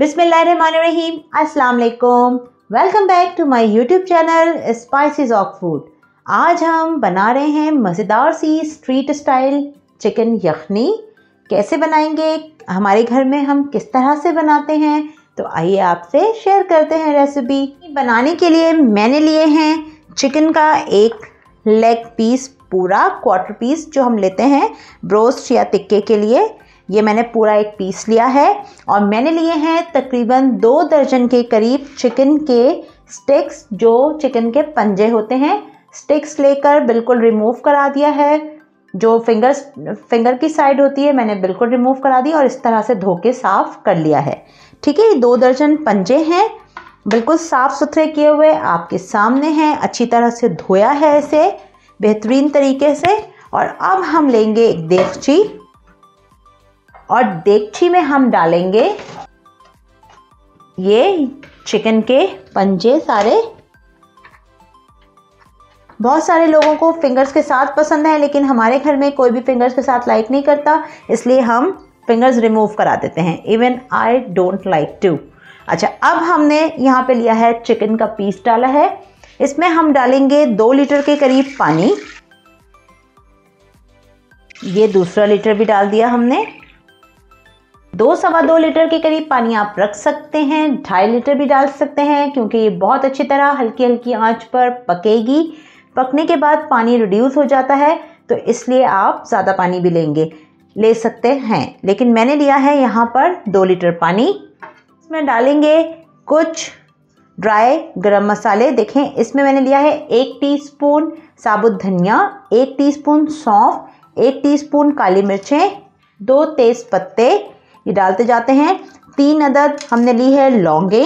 बिस्मिल्लाहिर्रहमानिर्रहीम, अस्सलाम वालेकुम। Welcome back to my YouTube channel spices of food. आज हम बना रहे हैं मज़ेदार सी स्ट्रीट स्टाइल चिकन यखनी। कैसे बनाएंगे, हमारे घर में हम किस तरह से बनाते हैं, तो आइए आपसे शेयर करते हैं रेसिपी। बनाने के लिए मैंने लिए हैं चिकन का एक लेग पीस, पूरा क्वार्टर पीस जो हम लेते हैं ब्रोस्ट या टिक्के के लिए। ये मैंने पूरा एक पीस लिया है और मैंने लिए हैं तकरीबन 2 दर्जन के करीब चिकन के स्टिक्स, जो चिकन के पंजे होते हैं। स्टिक्स लेकर बिल्कुल रिमूव करा दिया है, जो फिंगर की साइड होती है मैंने बिल्कुल रिमूव करा दी और इस तरह से धो के साफ़ कर लिया है। ठीक है, 2 दर्जन पंजे हैं, बिल्कुल साफ़ सुथरे किए हुए आपके सामने हैं। अच्छी तरह से धोया है इसे बेहतरीन तरीके से। और अब हम लेंगे एक देगची और देगची में हम डालेंगे ये चिकन के पंजे सारे। बहुत सारे लोगों को फिंगर्स के साथ पसंद है, लेकिन हमारे घर में कोई भी फिंगर्स के साथ लाइक नहीं करता, इसलिए हम फिंगर्स रिमूव करा देते हैं। Even I don't like to. अच्छा, अब हमने यहाँ पे लिया है चिकन का पीस डाला है। इसमें हम डालेंगे 2 लीटर के करीब पानी। ये दूसरा लीटर भी डाल दिया हमने। 2-2.25 लीटर के करीब पानी आप रख सकते हैं, 2.5 लीटर भी डाल सकते हैं, क्योंकि ये बहुत अच्छी तरह हल्की हल्की आंच पर पकेगी। पकने के बाद पानी रिड्यूस हो जाता है, तो इसलिए आप ज़्यादा पानी भी ले सकते हैं, लेकिन मैंने लिया है यहाँ पर 2 लीटर पानी। इसमें डालेंगे कुछ ड्राई गरम मसाले। देखें, इसमें मैंने लिया है 1 टीस्पून साबुत धनिया, 1 टीस्पून सौंफ, 1 टीस्पून काली मिर्चें, 2 तेज़ पत्ते, ये डालते जाते हैं। 3 अदद हमने ली है लौंगे,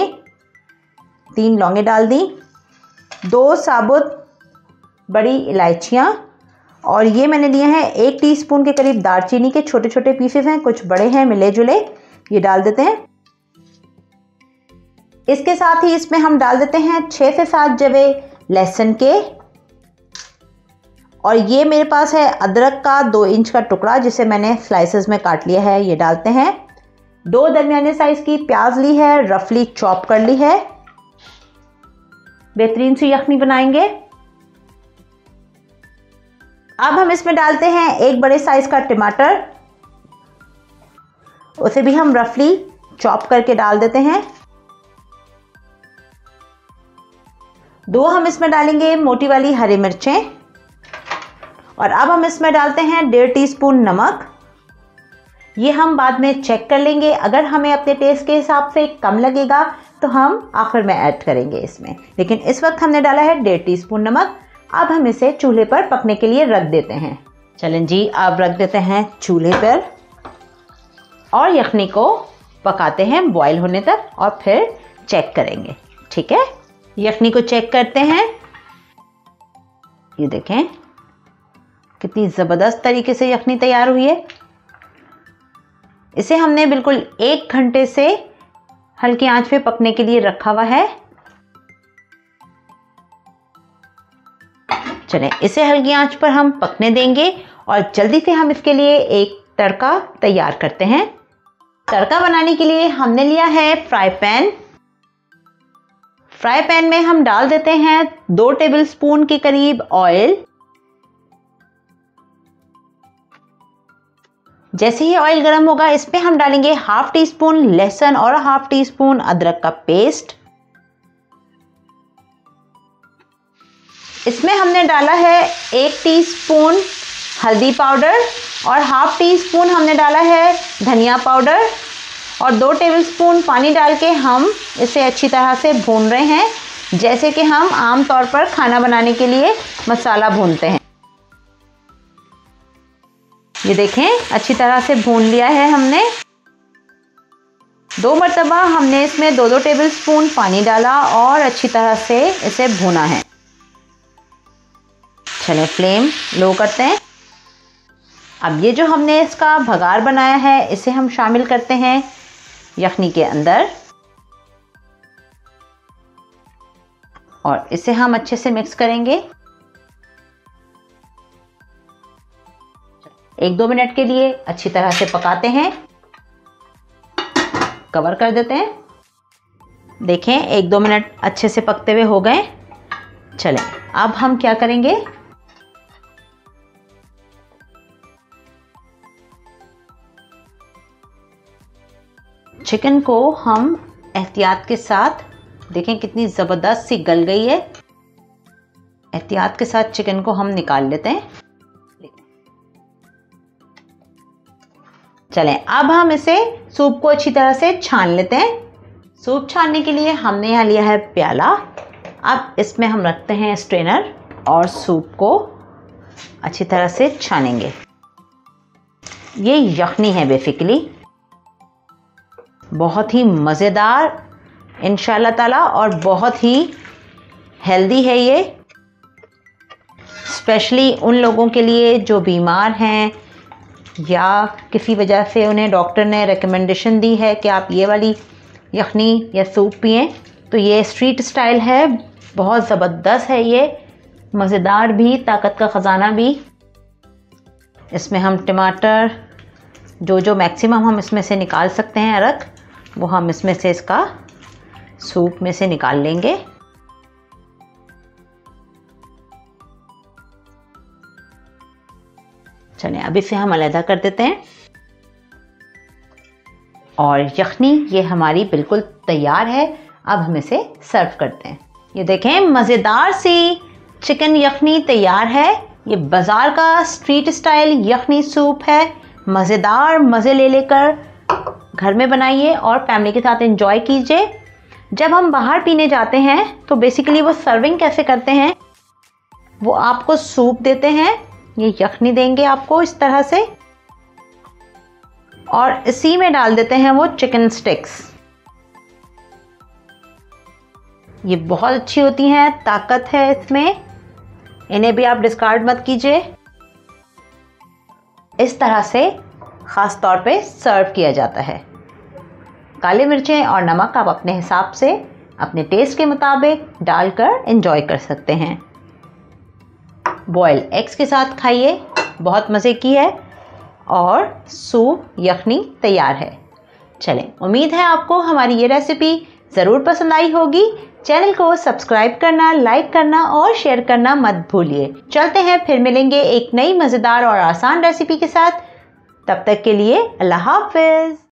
3 लौंगे डाल दी। 2 साबुत बड़ी इलायचियाँ, और ये मैंने लिए हैं 1 टीस्पून के करीब दालचीनी के छोटे छोटे पीसेस हैं, कुछ बड़े हैं मिले जुले, ये डाल देते हैं। इसके साथ ही इसमें हम डाल देते हैं 6 से 7 जवे लहसुन के, और ये मेरे पास है अदरक का 2 इंच का टुकड़ा, जिसे मैंने स्लाइसेस में काट लिया है, ये डालते हैं। 2 दरमियाने साइज की प्याज ली है, रफली चॉप कर ली है। बेहतरीन सी यखनी बनाएंगे। अब हम इसमें डालते हैं 1 बड़े साइज का टमाटर, उसे भी हम रफली चॉप करके डाल देते हैं। 2 हम इसमें डालेंगे मोटी वाली हरी मिर्चें, और अब हम इसमें डालते हैं 1.5 टीस्पून नमक। ये हम बाद में चेक कर लेंगे, अगर हमें अपने टेस्ट के हिसाब से कम लगेगा तो हम आखिर में ऐड करेंगे इसमें, लेकिन इस वक्त हमने डाला है 1.5 टीस्पून नमक। अब हम इसे चूल्हे पर पकने के लिए रख देते हैं। चलें जी, अब रख देते हैं चूल्हे पर और यखनी को पकाते हैं बॉयल होने तक, और फिर चेक करेंगे। ठीक है, यखनी को चेक करते हैं। ये देखें कितनी ज़बरदस्त तरीके से यखनी तैयार हुई है। इसे हमने बिल्कुल 1 घंटे से हल्की आंच पे पकने के लिए रखा हुआ है। चलें, इसे हल्की आंच पर हम पकने देंगे और जल्दी से हम इसके लिए एक तड़का तैयार करते हैं। तड़का बनाने के लिए हमने लिया है फ्राई पैन। फ्राई पैन में हम डाल देते हैं 2 टेबलस्पून के करीब ऑयल। जैसे ही ऑयल गर्म होगा, इसमें हम डालेंगे 1/2 टीस्पून लहसुन और 1/2 टीस्पून अदरक का पेस्ट। इसमें हमने डाला है 1 टीस्पून हल्दी पाउडर और 1/2 टीस्पून हमने डाला है धनिया पाउडर, और 2 टेबलस्पून पानी डाल के हम इसे अच्छी तरह से भून रहे हैं, जैसे कि हम आम तौर पर खाना बनाने के लिए मसाला भूनते हैं। ये देखें, अच्छी तरह से भून लिया है हमने। 2 मरतबा हमने इसमें 2-2 टेबलस्पून पानी डाला और अच्छी तरह से इसे भूना है। चलें, फ्लेम लो करते हैं। अब ये जो हमने इसका भगार बनाया है, इसे हम शामिल करते हैं यखनी के अंदर, और इसे हम अच्छे से मिक्स करेंगे। 1-2 मिनट के लिए अच्छी तरह से पकाते हैं। कवर कर देते हैं। देखें 1-2 मिनट अच्छे से पकते हुए हो गए। चलें अब हम क्या करेंगे, चिकन को हम एहतियात के साथ, देखें कितनी ज़बरदस्त सी गल गई है, एहतियात के साथ चिकन को हम निकाल लेते हैं। चलें अब हम इसे सूप को अच्छी तरह से छान लेते हैं। सूप छानने के लिए हमने यहाँ लिया है प्याला। अब इसमें हम रखते हैं स्ट्रेनर और सूप को अच्छी तरह से छानेंगे। ये यखनी है बेसिकली, बहुत ही मज़ेदार इंशाल्लाह ताला और बहुत ही हेल्दी है ये, स्पेशली उन लोगों के लिए जो बीमार हैं या किसी वजह से उन्हें डॉक्टर ने रिकमेंडेशन दी है कि आप ये वाली यखनी या सूप पिएं। तो ये स्ट्रीट स्टाइल है, बहुत ज़बरदस्त है ये, मज़ेदार भी, ताकत का ख़जाना भी। इसमें हम टमाटर जो मैक्सिमम हम इसमें से निकाल सकते हैं अरक, वो हम इसमें से इसका सूप में से निकाल लेंगे। चलें अब इसे हम अलग कर देते हैं और यखनी ये हमारी बिल्कुल तैयार है। अब हम इसे सर्व करते हैं। ये देखें मज़ेदार सी चिकन यखनी तैयार है। ये बाज़ार का स्ट्रीट स्टाइल यखनी सूप है, मज़ेदार, मज़े ले लेकर घर में बनाइए और फैमिली के साथ एंजॉय कीजिए। जब हम बाहर पीने जाते हैं तो बेसिकली वो सर्विंग कैसे करते हैं, वो आपको सूप देते हैं, ये यखनी देंगे आपको इस तरह से और इसी में डाल देते हैं वो चिकन स्टिक्स। ये बहुत अच्छी होती हैं, ताकत है इसमें, इन्हें भी आप डिस्कार्ड मत कीजिए। इस तरह से ख़ास तौर पे सर्व किया जाता है। काली मिर्चें और नमक आप अपने हिसाब से, अपने टेस्ट के मुताबिक डालकर एंजॉय कर सकते हैं। बॉयल एग्स के साथ खाइए, बहुत मज़े की है और सूप यखनी तैयार है। चलें, उम्मीद है आपको हमारी ये रेसिपी ज़रूर पसंद आई होगी। चैनल को सब्सक्राइब करना, लाइक करना और शेयर करना मत भूलिए। चलते हैं, फिर मिलेंगे एक नई मज़ेदार और आसान रेसिपी के साथ। तब तक के लिए अल्लाह हाफ़िज़।